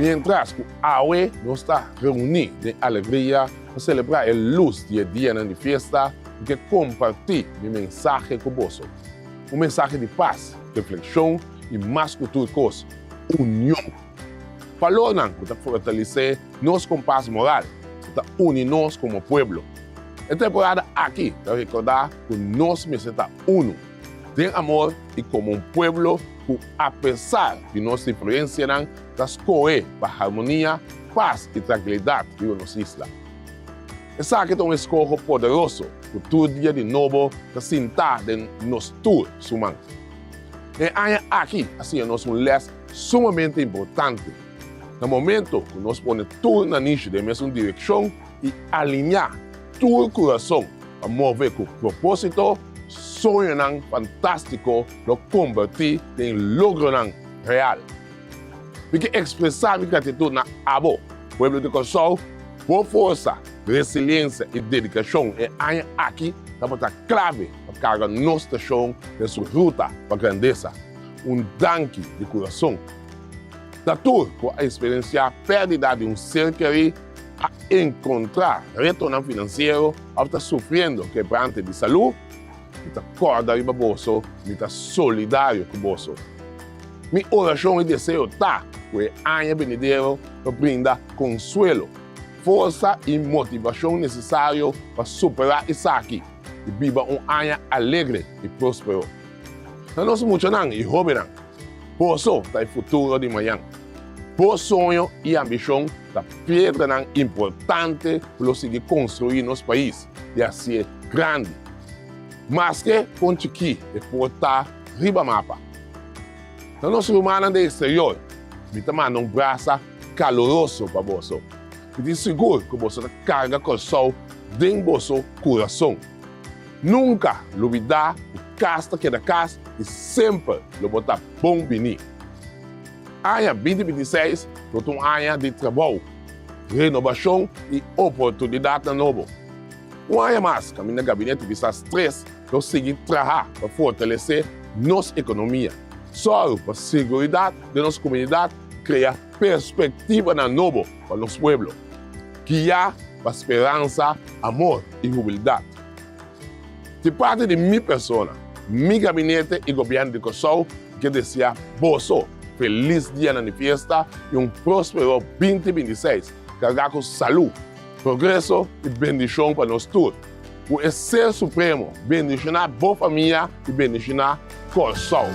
Mientras que hoy nos está reunidos de alegría para celebrar el luz del día de fiesta y que compartir mi mensaje con vos. Un mensaje de paz, reflexión y más que todo cosa, unión. Valornan para fortalecer nos con paz moral, para unirnos como pueblo. Esta temporada aquí, para recordar que nos necesitamos uno, de amor y como un pueblo que a pesar de nuestra diferencia, las coe para armonía, paz y tranquilidad de nuestra isla. Es aquí un escojo poderoso que todo día de nuevo se sienta de nuestro sumán. Y aquí hacemos un les sumamente importante. En el momento que nos pone todo en la nicha de nuestra dirección y alinear todo el corazón para mover con propósito, sueño fantástico lo convertir en logro real. Hay que expresar mi gratitud a abo, pueblo de Curaçao, por fuerza, resiliencia y dedicación. Y aquí estamos clave para cargar nuestra nación de su ruta para grandeza. Un danke de corazón. Da tour por experienciar pérdida de un ser querido a encontrar retorno financiero, a estar sufriendo quebrante de salud, y estar corda de baboso, y estar solidario con vos. Mi oración y deseo está que el año venidero nos brinda consuelo, fuerza y motivación necesario para superar eso aquí y viva un año alegre y próspero. No nos mucho y joven, por eso está el futuro de mañana. Por sueño y ambición, la piedra importante para seguir construir nuestro país y así grande. Más que con chiqui y portar riba mapa. No nos humanos de exterior, me mando un brazo caloroso para vos. Y te seguro que vos carga con el sol de vuestro corazón. Nunca lo olvidar, casta que da casa y siempre lo botar bom venir. Año 2026 es un año de trabajo, renovación y oportunidad de nuevo. Un año más, camino al gabinete de esas tres, nos seguir trabajando para fortalecer nuestra economía, solo para la seguridad de nuestra comunidad, crear perspectiva de nuevo para los pueblos, guiar para esperanza, amor y humildad. De parte de mi persona, mi gabinete y gobierno de Curaçao, que desea vos feliz día de fiesta y un próspero 2026, cargado con salud, progreso y bendición para nosotros. O ser supremo, bendicionar a boa família e bendicionar Curaçao.